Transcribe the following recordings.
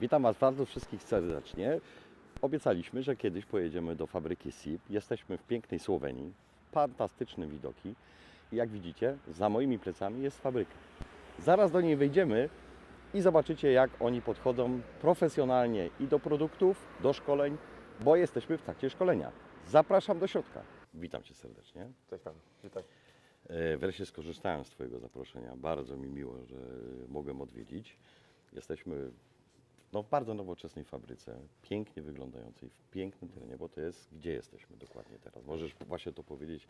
Witam Was bardzo wszystkich serdecznie. Obiecaliśmy, że kiedyś pojedziemy do fabryki SIP. Jesteśmy w pięknej Słowenii. Fantastyczne widoki. I jak widzicie, za moimi plecami jest fabryka. Zaraz do niej wejdziemy i zobaczycie, jak oni podchodzą profesjonalnie i do produktów, do szkoleń, bo jesteśmy w trakcie szkolenia. Zapraszam do środka. Witam Cię serdecznie. Cześć Pan, witaj. Wreszcie skorzystałem z Twojego zaproszenia. Bardzo mi miło, że mogłem odwiedzić. Jesteśmy w bardzo nowoczesnej fabryce, pięknie wyglądającej, w pięknym terenie, bo to jest, gdzie jesteśmy dokładnie teraz? Możesz właśnie to powiedzieć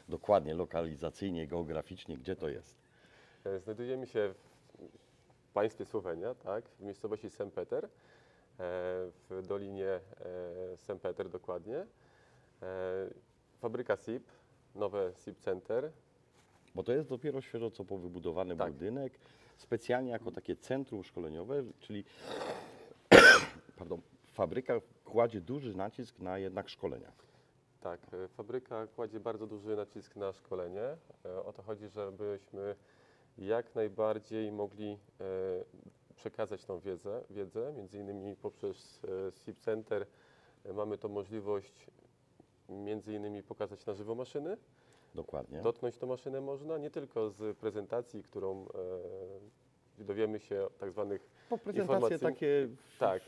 dokładnie, lokalizacyjnie, geograficznie, gdzie to jest? Znajdujemy się w państwie Słowenia, tak, w miejscowości Sempeter, w dolinie Sempeter dokładnie. Fabryka SIP, nowe SIP Center. Bo to jest dopiero świeżo co wybudowany budynek, specjalnie jako takie centrum szkoleniowe, czyli fabryka kładzie duży nacisk na jednak szkolenia. Tak, fabryka kładzie bardzo duży nacisk na szkolenie. O to chodzi, żebyśmy jak najbardziej mogli przekazać tą wiedzę, między innymi poprzez SIP Center mamy tą możliwość między innymi pokazać na żywo maszyny. Dokładnie. Dotknąć tą maszynę można nie tylko z prezentacji, którą dowiemy się tak zwanych Bo prezentacje takie tak.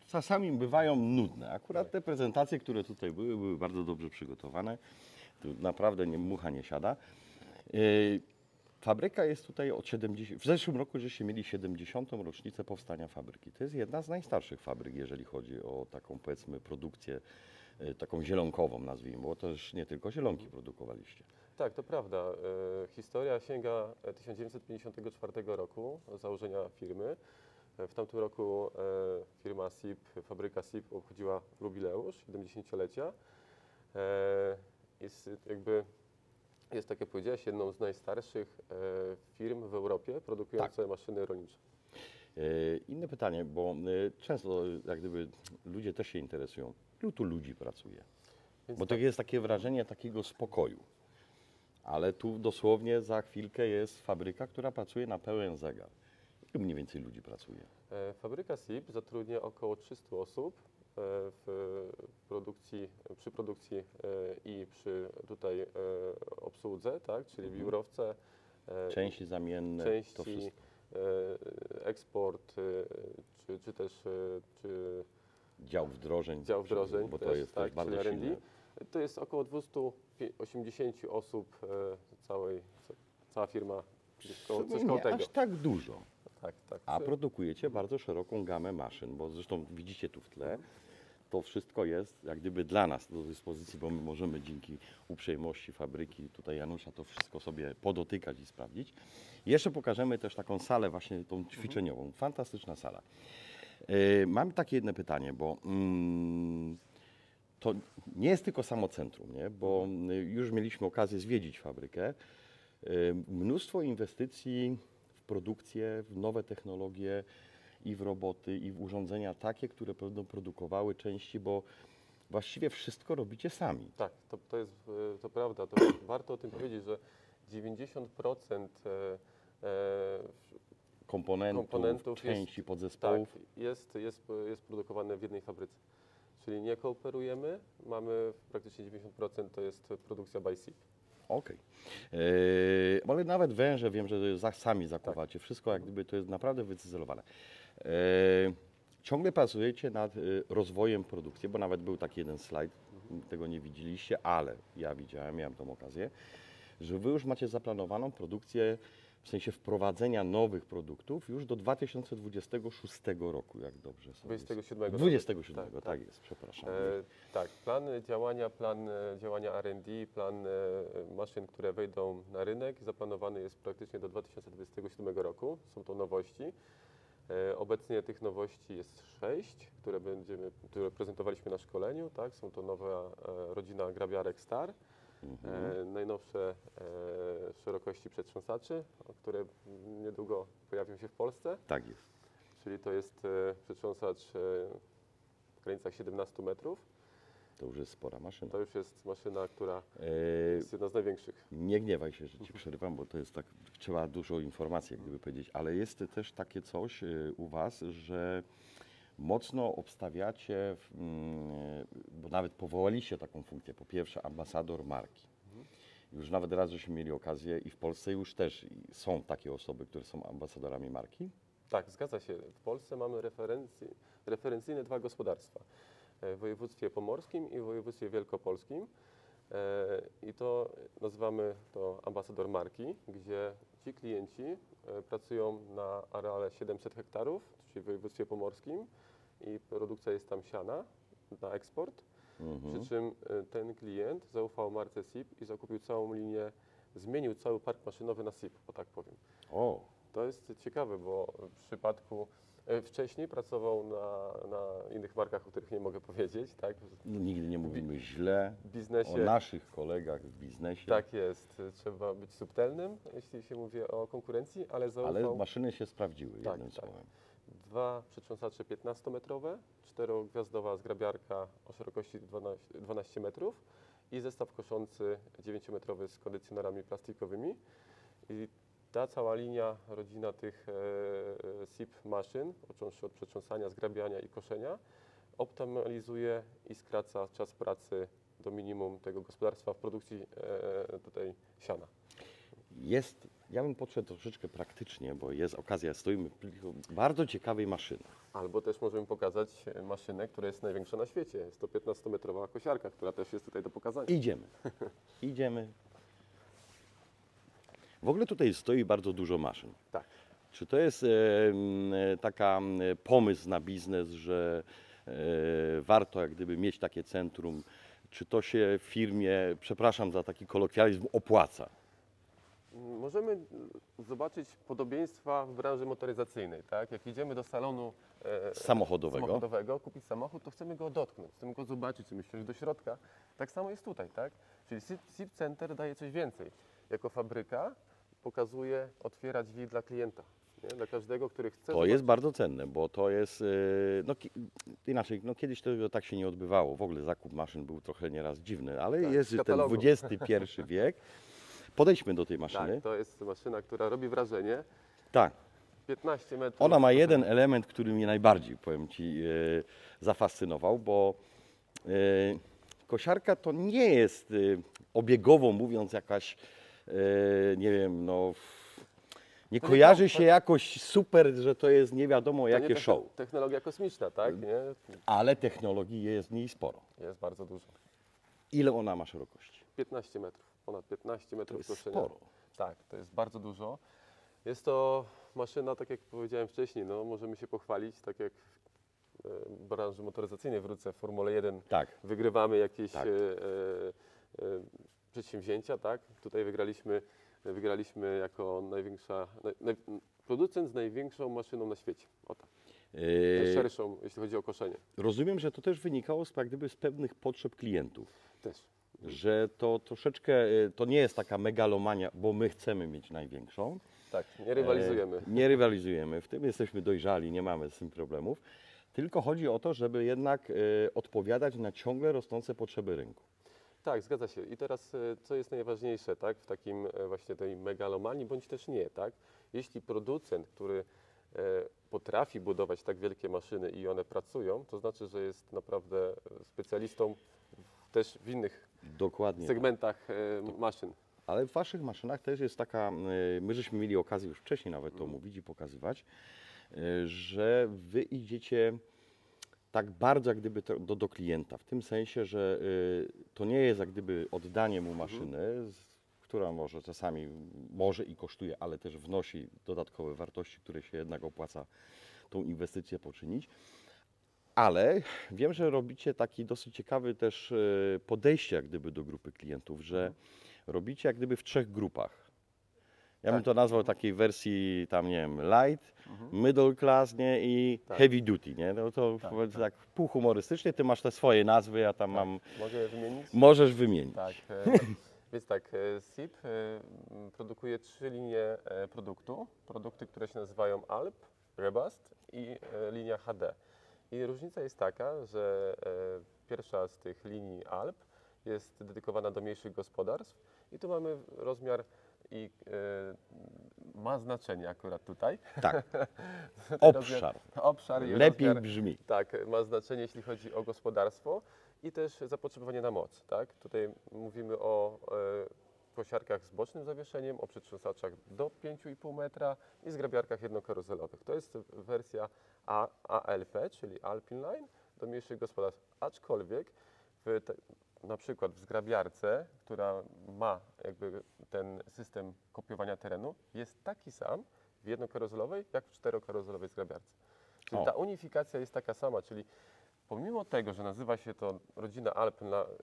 czasami bywają nudne. Akurat te prezentacje, które tutaj były bardzo dobrze przygotowane. Tu naprawdę mucha nie siada. Fabryka jest tutaj od 70. W zeszłym roku żeście mieli 70. rocznicę powstania fabryki. To jest jedna z najstarszych fabryk, jeżeli chodzi o taką, powiedzmy, produkcję taką zielonkową, nazwijmy, bo też nie tylko zielonki produkowaliście. Tak, to prawda. Historia sięga 1954 roku, założenia firmy. W tamtym roku firma SIP, fabryka SIP obchodziła jubileusz 70-lecia. Jest, tak jak powiedziałeś, jedną z najstarszych firm w Europie produkujące maszyny rolnicze. Inne pytanie, bo często jak gdyby ludzie też się interesują, ilu tu ludzi pracuje? Bo to jest takie wrażenie takiego spokoju. Ale tu dosłownie za chwilkę jest fabryka, która pracuje na pełen zegar. Ilu mniej więcej ludzi pracuje? Fabryka SIP zatrudnia około 300 osób przy produkcji i przy tutaj obsłudze, tak, czyli biurowce. Części zamienne, części, to wszystko. Eksport, czy też dział wdrożeń, bo też, to jest tak, też bardzo R&D. silne. To jest około 280 osób, cała firma, coś koło tego. Aż tak dużo. Tak. A produkujecie bardzo szeroką gamę maszyn, bo zresztą widzicie tu w tle, to wszystko jest jak gdyby dla nas do dyspozycji, bo my możemy dzięki uprzejmości fabryki, tutaj Janusza, to wszystko sobie podotykać i sprawdzić. Jeszcze pokażemy też taką salę właśnie tą ćwiczeniową. Fantastyczna sala. Mam takie jedno pytanie, bo to nie jest tylko samo centrum, nie? Bo już mieliśmy okazję zwiedzić fabrykę. Mnóstwo inwestycji w produkcję, w nowe technologie i w roboty, i w urządzenia takie, które będą produkowały części, bo właściwie wszystko robicie sami. Tak, to prawda. Warto o tym powiedzieć, że 90% komponentów części, podzespołów. Tak, jest produkowane w jednej fabryce. Czyli nie kooperujemy, mamy praktycznie 90% to jest produkcja by SIP. Okej. Ale nawet węże wiem, że sami zakuwacie. Wszystko jak gdyby to jest naprawdę wycyzelowane. Ciągle pracujecie nad rozwojem produkcji, bo nawet był taki jeden slajd, tego nie widzieliście, ale ja widziałem, miałem tą okazję, że wy już macie zaplanowaną produkcję, w sensie wprowadzenia nowych produktów już do 2026 roku, jak dobrze sobie. 27. 27, tak jest, przepraszam. Tak, plan działania R&D, plan maszyn, które wejdą na rynek zaplanowany jest praktycznie do 2027 roku. Są to nowości. Obecnie tych nowości jest 6, które prezentowaliśmy na szkoleniu. Tak? Są to nowa rodzina grabiarek Star. Najnowsze szerokości przetrząsaczy, które niedługo pojawią się w Polsce. Tak jest. Czyli to jest przetrząsacz w granicach 17 metrów. To już jest spora maszyna. To już jest maszyna, która E, jest jedna z największych. Nie gniewaj się, że Ci przerywam, bo to jest tak, trzeba dużo informacji, jak gdyby powiedzieć, ale jest też takie coś u Was, że mocno obstawiacie, bo nawet powołaliście taką funkcję, po pierwsze ambasador marki. Już nawet raz, żeśmy mieli okazję i w Polsce już też są takie osoby, które są ambasadorami marki. Tak, zgadza się. W Polsce mamy referencyjne 2 gospodarstwa. W województwie pomorskim i w województwie wielkopolskim. I to nazywamy to ambasador marki, gdzie ci klienci pracują na areale 700 hektarów, czyli w województwie pomorskim i produkcja jest tam siana na eksport. Przy czym ten klient zaufał marce SIP i zakupił całą linię, zmienił cały park maszynowy na SIP, bo tak powiem. O, To jest ciekawe, bo w przypadku wcześniej pracował na innych markach, o których nie mogę powiedzieć, tak? no, nigdy nie mówimy źle W biznesie. o naszych kolegach w biznesie, Tak jest, trzeba być subtelnym, jeśli się mówi o konkurencji, ale zaufał. ale maszyny się sprawdziły, Tak, jednym tak. słowem. 2 przetrząsacze 15-metrowe, 4-gwiazdowa zgrabiarka o szerokości 12 metrów i zestaw koszący 9-metrowy z kondycjonerami plastikowymi. I ta cała linia, rodzina tych SIP maszyn, począwszy od przetrząsania, zgrabiania i koszenia, optymalizuje i skraca czas pracy do minimum tego gospodarstwa w produkcji tutaj siana. Ja bym podszedł troszeczkę praktycznie, bo jest okazja, stoimy w bardzo ciekawej maszyny. Albo też możemy pokazać maszynę, która jest największa na świecie. Jest to 15-metrowa kosiarka, która też jest tutaj do pokazania. Idziemy, idziemy. W ogóle tutaj stoi bardzo dużo maszyn. Tak. Czy to jest taka pomysł na biznes, że warto jak gdyby mieć takie centrum? Czy to się firmie, przepraszam za taki kolokwializm, opłaca? Możemy zobaczyć podobieństwa w branży motoryzacyjnej. Tak? Jak idziemy do salonu Samochodowego. kupić samochód, to chcemy go dotknąć, chcemy go zobaczyć, chcemy wsiąść do środka. Tak samo jest tutaj. Tak? Czyli SIP Center daje coś więcej. Jako fabryka pokazuje, otwiera drzwi dla klienta. Nie? Dla każdego, który chce To zobaczyć. jest bardzo cenne, bo to jest, inaczej, kiedyś to tak się nie odbywało. W ogóle zakup maszyn był trochę nieraz dziwny, ale Tak, jest z ten katalogu. XXI wiek. Podejdźmy do tej maszyny. Tak, to jest maszyna, która robi wrażenie. Tak. 15 metrów. Ona ma jeden element, który mnie najbardziej, powiem Ci, zafascynował, bo kosiarka to nie jest obiegowo mówiąc jakaś, nie wiem, nie kojarzy się jakoś super, że to jest nie wiadomo To jakie nie show, technologia kosmiczna, tak? Nie? ale technologii jest w niej sporo. Jest bardzo dużo. Ile ona ma szerokości? 15 metrów, ponad 15 To metrów jest koszenia. sporo. Tak, to jest bardzo dużo. Jest to maszyna, tak jak powiedziałem wcześniej, możemy się pochwalić, tak jak w branży motoryzacyjnej wrócę, w Formule 1 Tak. wygrywamy jakieś Tak. przedsięwzięcia, tak? Tutaj wygraliśmy jako producent z największą maszyną na świecie. O tak. Najszerszą, jeśli chodzi o koszenie. Rozumiem, że to też wynikało jak gdyby z pewnych potrzeb klientów. Też. Że to troszeczkę, to nie jest taka megalomania, bo my chcemy mieć największą. Tak, nie rywalizujemy. Nie rywalizujemy, w tym jesteśmy dojrzali, nie mamy z tym problemów. Tylko chodzi o to, żeby jednak odpowiadać na ciągle rosnące potrzeby rynku. Tak, zgadza się. I teraz co jest najważniejsze, tak, w takim właśnie tej megalomanii, bądź też nie, tak? Jeśli producent, który potrafi budować tak wielkie maszyny i one pracują, to znaczy, że jest naprawdę specjalistą też w innych Dokładnie. segmentach maszyn. Ale w Waszych maszynach też jest taka, my żeśmy mieli okazję już wcześniej nawet to mówić i pokazywać, że Wy idziecie tak bardzo jak gdyby do klienta, w tym sensie, że to nie jest jak gdyby oddanie mu maszyny, która może czasami może i kosztuje, ale też wnosi dodatkowe wartości, które się jednak opłaca tą inwestycję poczynić. Ale wiem, że robicie taki dosyć ciekawy też podejście jak gdyby do grupy klientów, że robicie jak gdyby w 3 grupach. Ja bym to nazwał takiej wersji tam, nie wiem, light, middle class, nie, i Tak. heavy duty, nie? No to tak półhumorystycznie, ty masz te swoje nazwy, ja tam mam, Mogę je wymienić? możesz wymienić. Tak. Więc tak, SIP produkuje 3 linie produkty, które się nazywają Alp, Rebast i linia HD. I różnica jest taka, że pierwsza z tych linii Alp jest dedykowana do mniejszych gospodarstw i tu mamy rozmiar i ma znaczenie akurat tutaj. Tak, Ten obszar. Obszar i Lepiej rozmiar, brzmi. tak, ma znaczenie, jeśli chodzi o gospodarstwo i też zapotrzebowanie na moc. Tak? Tutaj mówimy o kosiarkach z bocznym zawieszeniem, o przetrząsaczach do 5,5 metra i zgrabiarkach jednokaruzelowych. To jest wersja ALP, czyli Alpine Line, do mniejszych gospodarstw. Aczkolwiek na przykład w zgrabiarce, która ma jakby ten system kopiowania terenu, jest taki sam w jednokaruzelowej, jak w czterokaruzelowej zgrabiarce. Czyli ta unifikacja jest taka sama, czyli pomimo tego, że nazywa się to rodzina Alp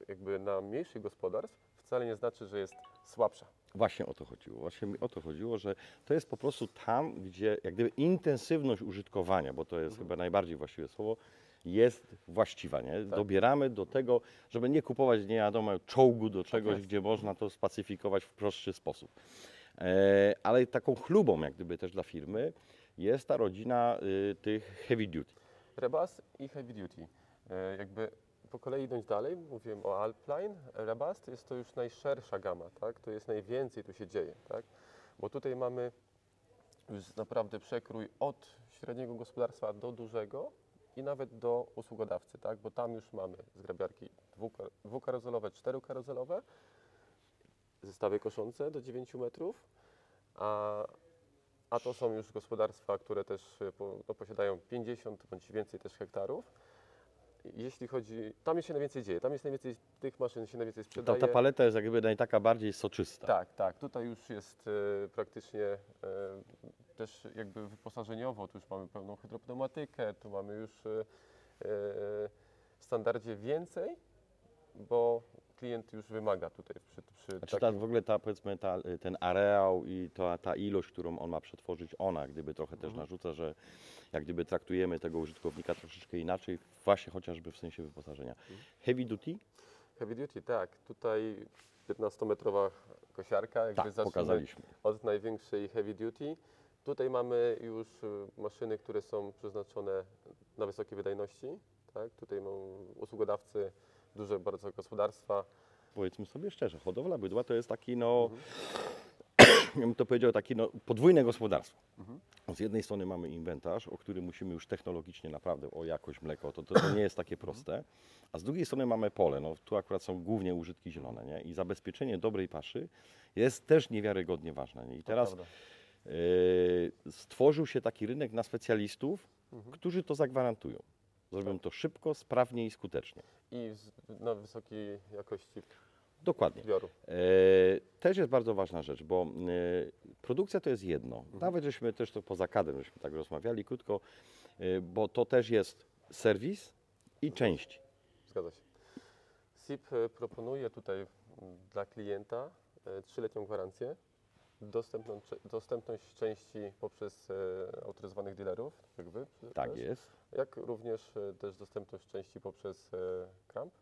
jakby na mniejszych gospodarstw, wcale nie znaczy, że jest słabsza. Właśnie o to chodziło. Właśnie mi o to chodziło, że to jest po prostu tam, gdzie jak gdyby intensywność użytkowania, bo to jest chyba najbardziej właściwe słowo, jest właściwa. Nie? Tak. Dobieramy do tego, żeby nie kupować nie wiadomo czołgu do czegoś, jest. gdzie można to spacyfikować w prostszy sposób. Ale taką chlubą jak gdyby też dla firmy jest ta rodzina tych heavy duty. Rebus i Heavy Duty. Jakby po kolei idąc dalej, mówiłem o Alpine. Rebus jest to już najszersza gama, tak? To jest najwięcej tu się dzieje, tak? Bo tutaj mamy już naprawdę przekrój od średniego gospodarstwa do dużego i nawet do usługodawcy, tak? Bo tam już mamy zgrabiarki dwukaruzelowe, czterokaruzelowe, zestawy koszące do 9 metrów, a to są już gospodarstwa, które też posiadają 50 bądź więcej też hektarów. Jeśli chodzi, tam się najwięcej dzieje, tam jest najwięcej tych maszyn, się najwięcej sprzedaje. Ta paleta jest jak gdyby taka bardziej soczysta. Tak, tak. Tutaj już jest praktycznie też jakby wyposażeniowo, tu już mamy pełną hydropneumatykę, tu mamy już w standardzie więcej, bo klient już wymaga tutaj przy A czy ta, w ogóle powiedzmy ten areał i ta ilość, którą on ma przetworzyć, ona gdyby trochę też narzuca, że jak gdyby traktujemy tego użytkownika troszeczkę inaczej, właśnie chociażby w sensie wyposażenia. Heavy duty? Heavy duty, tak. Tutaj 15-metrowa kosiarka, jakby Tak, zacznijmy pokazaliśmy. od największej heavy duty. Tutaj mamy już maszyny, które są przeznaczone na wysokie wydajności. Tak? Tutaj usługodawcy, duże bardzo gospodarstwa. Powiedzmy sobie szczerze, hodowla bydła to jest taki, ja bym to powiedział, takie podwójne gospodarstwo. Z jednej strony mamy inwentarz, o którym musimy już technologicznie naprawdę, o jakość mleko, to nie jest takie proste, a z drugiej strony mamy pole, tu akurat są głównie użytki zielone, nie? I zabezpieczenie dobrej paszy jest też niewiarygodnie ważne. Nie? I teraz stworzył się taki rynek na specjalistów, którzy to zagwarantują. Zrobią to szybko, sprawnie i skutecznie. I na wysokiej jakości Dokładnie. zbioru. Też jest bardzo ważna rzecz, bo produkcja to jest jedno. Nawet żeśmy też to poza kadrem, żeśmy tak rozmawiali krótko, bo to też jest serwis i części. Zgadza się. SIP proponuje tutaj dla klienta 3-letnią gwarancję, dostępność części poprzez autoryzowanych dealerów, jak wy. Tak też, jest. jak również też dostępność części poprzez Kramp.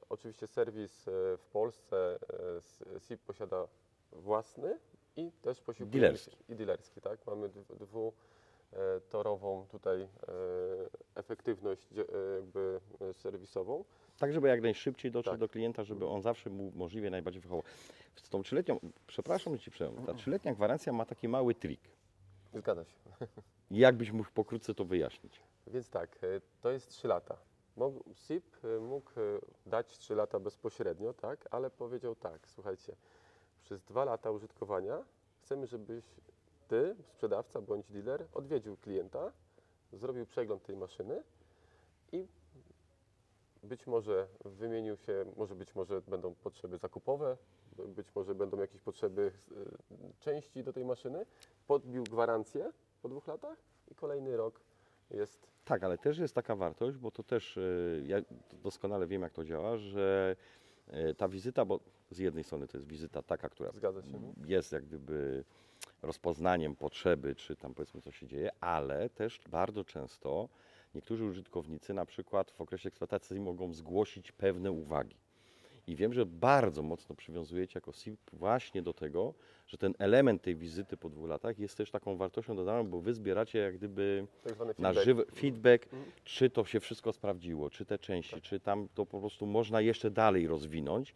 Oczywiście serwis w Polsce SIP posiada własny i też posiłkujemy Dealerski. i dealerski, tak? Mamy dwutorową tutaj efektywność jakby serwisową. Tak, żeby jak najszybciej dotrzeć Tak. do klienta, żeby on zawsze mógł możliwie najbardziej wychował. Z tą 3-letnią, przepraszam, że Ci przerwę, ta 3-letnia gwarancja ma taki mały trik. Zgadza się. Jakbyś mógł pokrótce to wyjaśnić? Więc tak, to jest 3 lata. SIP mógł dać 3 lata bezpośrednio, tak, ale powiedział tak, słuchajcie, przez 2 lata użytkowania chcemy, żebyś ty, sprzedawca bądź dealer, odwiedził klienta, zrobił przegląd tej maszyny i być może wymienił się, być może będą potrzeby zakupowe, być może będą jakieś potrzeby części do tej maszyny, podbił gwarancję po 2 latach i kolejny rok jest. Tak, ale też jest taka wartość, bo to też, ja doskonale wiem jak to działa, że ta wizyta, bo z jednej strony to jest wizyta taka, która Zgadza się. jest jak gdyby rozpoznaniem potrzeby, czy tam powiedzmy co się dzieje, ale też bardzo często niektórzy użytkownicy na przykład w okresie eksploatacji mogą zgłosić pewne uwagi. I wiem, że bardzo mocno przywiązujecie jako SIP właśnie do tego, że ten element tej wizyty po 2 latach jest też taką wartością dodaną, bo wy zbieracie jak gdyby Tak zwany na feedback. żywy feedback, Mhm. czy to się wszystko sprawdziło, czy te części, czy tam to po prostu można jeszcze dalej rozwinąć.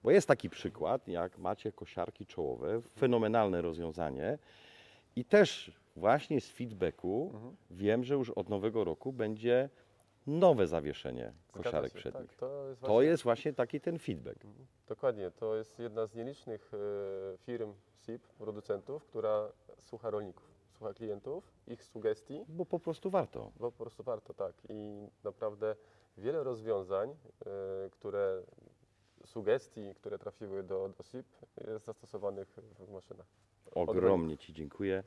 Bo jest taki przykład, jak macie kosiarki czołowe, fenomenalne rozwiązanie i też właśnie z feedbacku wiem, że już od nowego roku będzie nowe zawieszenie Zgadza kosiarek się, przednich. tak, to jest To właśnie, jest właśnie taki ten feedback. dokładnie, to jest jedna z nielicznych firm SIP, producentów, która słucha rolników, słucha klientów, ich sugestii, Bo po prostu warto. bo po prostu warto, tak. I naprawdę wiele rozwiązań, sugestii, które trafiły do SIP, jest zastosowanych w maszynach. Od Ogromnie Ci dziękuję.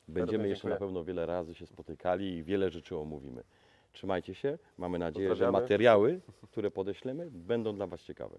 Będziemy Bardzo jeszcze na dziękuję. pewno wiele razy się spotykali i wiele rzeczy omówimy. Trzymajcie się. Mamy nadzieję, że Pozdrawiamy. materiały, które podeślemy, będą dla Was ciekawe.